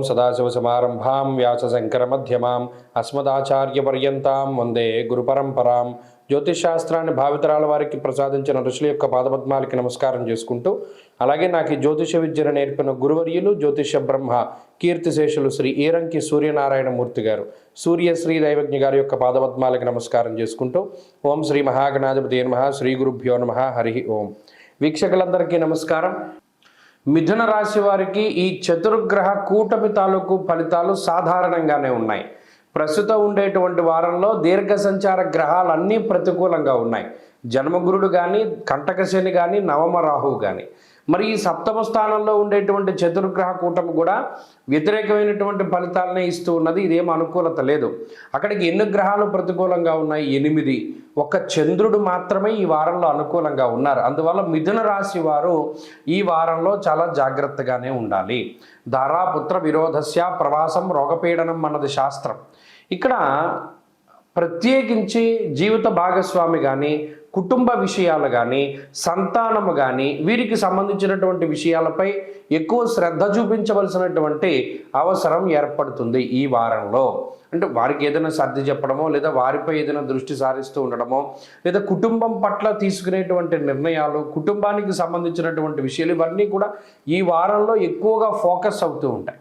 సదాశివసమారంభాం వ్యాసశంకరమధ్యమాం అస్మదాచార్యపర్యంతాం వందే గురుపరంపరాం. జ్యోతిషాస్త్రాన్ని భావితరాల వారికి ప్రసాదించిన ఋషుల యొక్క పాదపద్మాలకి నమస్కారం చేసుకుంటూ, అలాగే నాకు ఈ జ్యోతిష విద్యను నేర్పిన గురువర్యులు జ్యోతిష బ్రహ్మ కీర్తిశేషులు శ్రీ ఈరంకి సూర్యనారాయణమూర్తి గారు, సూర్యశ్రీ దైవజ్ఞ గారి యొక్క పాదపద్మాలకి నమస్కారం చేసుకుంటూ, ఓం శ్రీ మహాగణాధిపతి నమః, శ్రీ గురుభ్యో నమః, హరి ఓం. వీక్షకులందరికీ నమస్కారం. మిథున రాశి వారికి ఈ చతుర్గ్రహ కూటమి తాలూకు ఫలితాలు సాధారణంగానే ఉన్నాయి. ప్రస్తుతం ఉండేటువంటి వారంలో దీర్ఘ సంచార గ్రహాలన్నీ ప్రతికూలంగా ఉన్నాయి. జన్మగురుడు కానీ, కంటకశని కానీ, నవమ రాహువు కానీ. మరి ఈ సప్తమ స్థానంలో ఉండేటువంటి చతుర్గ్రహ కూటమి కూడా వ్యతిరేకమైనటువంటి ఫలితాలనే ఇస్తూ ఉన్నది. ఇదేం అనుకూలత లేదు. అక్కడికి ఎన్ని గ్రహాలు ప్రతికూలంగా ఉన్నాయి? 8. ఒక్క చంద్రుడు మాత్రమే ఈ వారంలో అనుకూలంగా ఉన్నారు. అందువల్ల మిథున రాశి వారు ఈ వారంలో చాలా జాగ్రత్తగానే ఉండాలి. ధారాపుత్ర విరోధస్య ప్రవాసం రోగపీడనం అన్నది శాస్త్రం. ఇక్కడ ప్రత్యేకించి జీవిత భాగస్వామి కానీ, కుటుంబ విషయాలు కానీ, సంతానము కానీ, వీరికి సంబంధించినటువంటి విషయాలపై ఎక్కువ శ్రద్ధ చూపించవలసినటువంటి అవసరం ఏర్పడుతుంది ఈ వారంలో. అంటే వారికి ఏదైనా సర్ది చెప్పడమో, లేదా వారిపై ఏదైనా దృష్టి సారిస్తూ ఉండడమో, లేదా కుటుంబం పట్ల తీసుకునేటువంటి నిర్ణయాలు, కుటుంబానికి సంబంధించినటువంటి విషయాలు, ఇవన్నీ కూడా ఈ వారంలో ఎక్కువగా ఫోకస్ అవుతూ ఉంటాయి.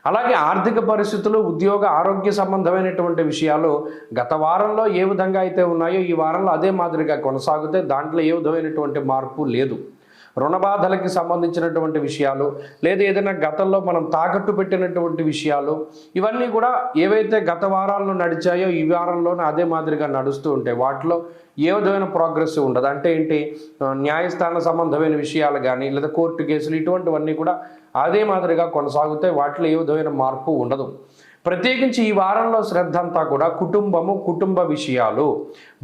అలాగే ఆర్థిక పరిస్థితులు, ఉద్యోగ ఆరోగ్య సంబంధమైనటువంటి విషయాలు గత వారంలో ఏ విధంగా అయితే ఉన్నాయో ఈ వారంలో అదే మాదిరిగా కొనసాగితే దాంట్లో ఏ విధమైనటువంటి మార్పు లేదు. రుణ బాధలకి సంబంధించినటువంటి విషయాలు, లేదా ఏదైనా గతంలో మనం తాకట్టు పెట్టినటువంటి విషయాలు, ఇవన్నీ కూడా ఏవైతే గత వారాల్లో నడిచాయో ఈ వారంలోనే అదే మాదిరిగా నడుస్తూ ఉంటాయి. వాటిలో ఏ విధమైన ప్రోగ్రెస్ ఉండదు. అంటే ఏంటి, న్యాయస్థాన సంబంధమైన విషయాలు కానీ, లేదా కోర్టు కేసులు, ఇటువంటివన్నీ కూడా అదే మాదిరిగా కొనసాగుతాయి. వాటిలో ఏ విధమైన మార్పు ఉండదు. ప్రత్యేకించి ఈ వారంలో శ్రద్ధ అంతా కూడా కుటుంబము, కుటుంబ విషయాలు,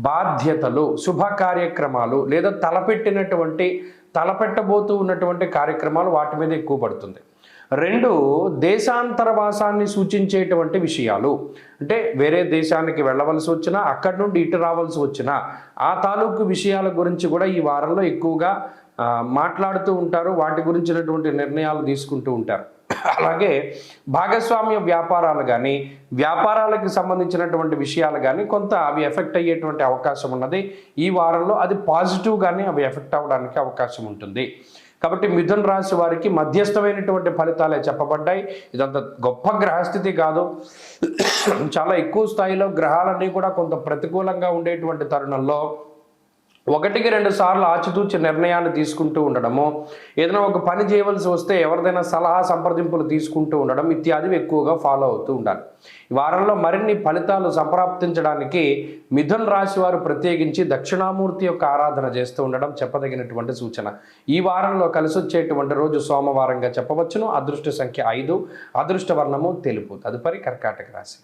బాధ్యతలు, శుభ కార్యక్రమాలు, లేదా తలపెట్టబోతూ ఉన్నటువంటి కార్యక్రమాలు, వాటి మీద ఎక్కువ పడుతుంది. 2, దేశాంతరవాసాన్ని సూచించేటువంటి విషయాలు. అంటే వేరే దేశానికి వెళ్ళవలసి వచ్చినా, అక్కడి నుండి ఇటు రావాల్సి వచ్చినా, ఆ తాలూకు విషయాల గురించి కూడా ఈ వారంలో ఎక్కువగా మాట్లాడుతూ ఉంటారు. వాటి గురించినటువంటి నిర్ణయాలు తీసుకుంటూ ఉంటారు. అలాగే భాగస్వామ్య వ్యాపారాలు కానీ, వ్యాపారాలకు సంబంధించినటువంటి విషయాలు కానీ కొంత అవి ఎఫెక్ట్ అయ్యేటువంటి అవకాశం ఉన్నది ఈ వారంలో. అది పాజిటివ్గానే అవి ఎఫెక్ట్ అవ్వడానికి అవకాశం ఉంటుంది. కాబట్టి మిథున రాశి వారికి మధ్యస్థమైనటువంటి ఫలితాలే చెప్పబడ్డాయి. ఇదంత గొప్ప గ్రహస్థితి కాదు. చాలా ఎక్కువ స్థాయిలో గ్రహాలన్నీ కూడా కొంత ప్రతికూలంగా ఉండేటువంటి తరుణంలో 1-2 సార్లు ఆచితూచి నిర్ణయాన్ని తీసుకుంటూ ఉండడము, ఏదైనా ఒక పని చేయవలసి వస్తే ఎవరిదైనా సలహా సంప్రదింపులు తీసుకుంటూ ఉండడం ఇత్యాదివి ఎక్కువగా ఫాలో అవుతూ ఉండాలి. ఈ వారంలో మరిన్ని ఫలితాలు సంప్రాప్తించడానికి మిథున రాశి వారు ప్రత్యేకించి దక్షిణామూర్తి యొక్క ఆరాధన చేస్తూ ఉండడం చెప్పదగినటువంటి సూచన. ఈ వారంలో కలిసి వచ్చేటువంటి రోజు సోమవారంగా చెప్పవచ్చును. అదృష్ట సంఖ్య 5, అదృష్ట వర్ణము తెలుపు. తదుపరి కర్కాటక రాశి.